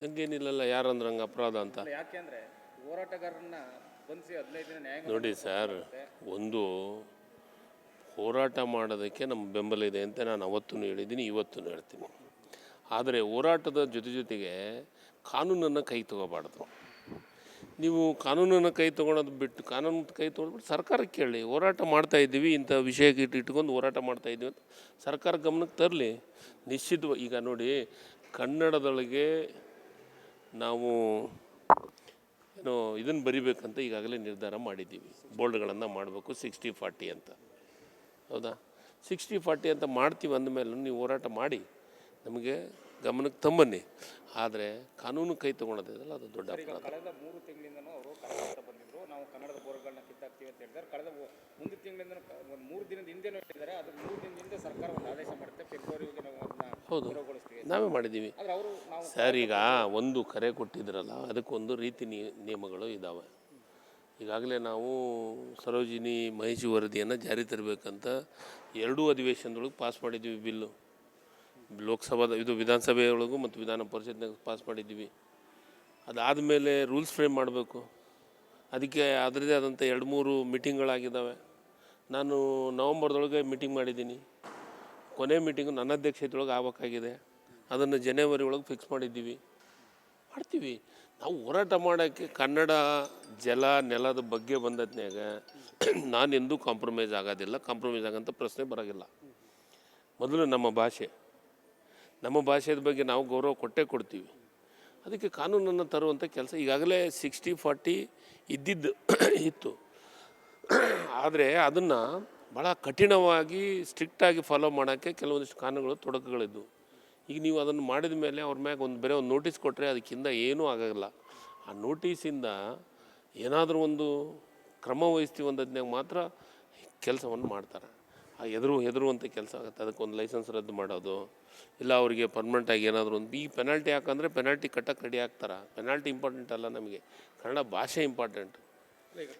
ಹಂಗೇನಿಲ್ಲಲ್ಲ, ಯಾರಂದ್ರೆ ಹಂಗೆ ಅಪರಾಧ ಅಂತ. ಅಲ್ಲ, ಯಾಕೆಂದ್ರೆ ಹೋರಾಟಗಾರರನ್ನ ಬಂಧಿಸಿ 15 ದಿನ ನ್ಯಾಯಾಂಗ ನೋಡಿ ಸರ್, ಒಂದು ಹೋರಾಟ ಮಾಡೋದಕ್ಕೆ ನಮ್ಮ ಬೆಂಬಲ ಇದೆ ಅಂತ ನಾನು ಅವತ್ತೂ ಹೇಳಿದ್ದೀನಿ, ಇವತ್ತೂ ಹೇಳ್ತೀನಿ. ಆದರೆ ಹೋರಾಟದ ಜೊತೆಗೆ ಕಾನೂನನ್ನು ಕೈ ತೊಗೋಬಾರ್ದು. ನೀವು ಕಾನೂನನ್ನು ಕೈ ತೊಗೊಳೋದು ಬಿಟ್ಟು, ಕಾನೂನು ಕೈ ತೊಗೊಂಡ್ಬಿಟ್ಟು ಸರ್ಕಾರಕ್ಕೆ ಕೇಳಿ, ಹೋರಾಟ ಮಾಡ್ತಾಯಿದ್ದೀವಿ, ಇಂಥ ವಿಷಯಕ್ಕೆ ಇಟ್ಕೊಂಡು ಹೋರಾಟ ಮಾಡ್ತಾಯಿದ್ದೀವಿ ಅಂತ ಸರ್ಕಾರ ಗಮನಕ್ಕೆ ತರಲಿ. ನಿಶ್ಚಿತವಾಗಿ ಈಗ ನೋಡಿ, ಕನ್ನಡದೊಳಗೆ ನಾವು ಏನೋ ಇದನ್ನು ಬರಿಬೇಕಂತ ಈಗಾಗಲೇ ನಿರ್ಧಾರ ಮಾಡಿದ್ದೀವಿ. ಬೋಲ್ಡ್ಗಳನ್ನು ಮಾಡಬೇಕು 60-40 ಅಂತ. ಹೌದಾ? 60-40 ಅಂತ ಮಾಡ್ತೀವಿ ಅಂದಮೇಲೆ ನೀವು ಹೋರಾಟ ಮಾಡಿ, ನಮಗೆ ಗಮನಕ್ಕೆ ತಂಬನ್ನಿ. ಆದರೆ ಕಾನೂನು ಕೈ ತೊಗೊಳೋದಿದೆಯಲ್ಲ, ಅದು ದೊಡ್ಡ ಅಪರಾಧ. ಕಳೆದ 3 ತಿಂಗಳಿಂದನೂ ಅವರು ಕನ್ನಡ ಬಂದಿದ್ರು, ನಾವು ಕನ್ನಡದ ಬೋರ್ಡ್ಗಳನ್ನ ಕಿತ್ತಾಕ್ತೀವಿ ಅಂತ ಹೇಳಿದ್ದಾರೆ. ಕಳೆದ ಮುಂದಿನ ತಿಂಗಳಿಂದ ಒಂದು 3 ದಿನದ ಹಿಂದೆನೂ ಹೇಳಿದ್ದಾರೆ. ಅದು 3 ದಿನದ ಹಿಂದೆ ಸರ್ಕಾರ ಒಂದು ಆದೇಶ ಮಾಡುತ್ತೆ, ಫೆಬ್ರವರಿಗೆ ನಾವು ಅದನ್ನ ಹೌದು, ತೆರವುಗೊಳಿಸ್ತೀವಿ. ನಾವೇ ಮಾಡಿದ್ದೀವಿ. ಆದರೆ ಅವರು ನಾವು ಸರ್, ಈಗ ಒಂದು ಕರೆ ಕೊಟ್ಟಿದ್ರಲ್ಲ, ಅದಕ್ಕೊಂದು ರೀತಿ ನಿಯಮಗಳು ಇದ್ದಾವೆ. ಈಗಾಗಲೇ ನಾವು ಸರೋಜಿನಿ ಮಹಿಷಿ ವರದಿಯನ್ನು ಜಾರಿ ತರಬೇಕಂತ 2 ಅಧಿವೇಶನದೊಳಗೆ ಪಾಸ್ ಮಾಡಿದ್ದೀವಿ ಬಿಲ್ಲು. ಲೋಕಸಭಾದ ಇದು ವಿಧಾನಸಭೆಯೊಳಗೂ ಮತ್ತು ವಿಧಾನ ಪರಿಷತ್ನಾಗ ಪಾಸ್ ಮಾಡಿದ್ದೀವಿ. ಅದಾದಮೇಲೆ ರೂಲ್ಸ್ ಫ್ರೇಮ್ ಮಾಡಬೇಕು. ಅದಕ್ಕೆ ಅದರದ್ದೇ ಆದಂಥ 2-3 ಮೀಟಿಂಗ್ಗಳಾಗಿದ್ದಾವೆ. ನಾನು ನವಂಬರ್ದೊಳಗೆ ಮೀಟಿಂಗ್ ಮಾಡಿದ್ದೀನಿ. ಕೊನೆ ಮೀಟಿಂಗು ನನ್ನ ಅಧ್ಯಕ್ಷತೆಯೊಳಗೆ ಆಗಬೇಕಾಗಿದೆ. ಅದನ್ನು ಜನವರಿ ಒಳಗೆ ಫಿಕ್ಸ್ ಮಾಡಿದ್ದೀವಿ. ಮಾಡ್ತೀವಿ. ನಾವು ಹೋರಾಟ ಮಾಡೋಕ್ಕೆ ಕನ್ನಡ ಜಲ ನೆಲದ ಬಗ್ಗೆ ಬಂದದ್ನಾಗ ನಾನೆಂದೂ ಕಾಂಪ್ರಮೈಸ್ ಆಗೋದಿಲ್ಲ. ಕಾಂಪ್ರಮೈಸ್ ಆಗೋಂಥ ಪ್ರಶ್ನೆ ಬರೋಂಗಿಲ್ಲ. ಮೊದಲು ನಮ್ಮ ಭಾಷೆದ ಬಗ್ಗೆ ನಾವು ಗೌರವ ಕೊಡ್ತೀವಿ. ಅದಕ್ಕೆ ಕಾನೂನನ್ನು ತರುವಂಥ ಕೆಲಸ ಈಗಾಗಲೇ 60-40 ಇತ್ತು. ಆದರೆ ಅದನ್ನು ಭಾಳ ಕಠಿಣವಾಗಿ ಸ್ಟ್ರಿಕ್ಟಾಗಿ ಫಾಲೋ ಮಾಡೋಕ್ಕೆ ಕೆಲವೊಂದಿಷ್ಟು ಕಾನೂನುಗಳು ತೊಡಕುಗಳಿದ್ದು. ಈಗ ನೀವು ಅದನ್ನು ಮಾಡಿದ ಮೇಲೆ ಅವ್ರ ಮ್ಯಾಗ ಒಂದು ನೋಟಿಸ್ ಕೊಟ್ಟರೆ ಅದಕ್ಕಿಂತ ಏನೂ ಆಗೋಲ್ಲ. ಆ ನೋಟಿಸಿಂದ ಏನಾದರೂ ಒಂದು ಕ್ರಮ ವಹಿಸ್ತೀವಿ ಅಂದದ್ನಾಗ ಮಾತ್ರ ಕೆಲಸವನ್ನು ಮಾಡ್ತಾರೆ. ಆ ಹೆದರುವಂಥ ಕೆಲಸ ಆಗುತ್ತೆ. ಅದಕ್ಕೊಂದು ಲೈಸೆನ್ಸ್ ರದ್ದು ಮಾಡೋದು, ಇಲ್ಲ ಅವರಿಗೆ ಪರ್ಮನೆಂಟಾಗಿ ಏನಾದರೂ ಒಂದು ಈ ಪೆನಾಲ್ಟಿ ಹಾಕಂದರೆ ಪೆನಾಲ್ಟಿ ಕಟ್ಟಕ್ಕೆ ರೆಡಿ ಆಗ್ತಾರೆ. ಪೆನಾಲ್ಟಿ ಇಂಪಾರ್ಟೆಂಟ್ ಅಲ್ಲ, ನಮಗೆ ಕನ್ನಡ ಭಾಷೆ ಇಂಪಾರ್ಟೆಂಟ್. ಈಗ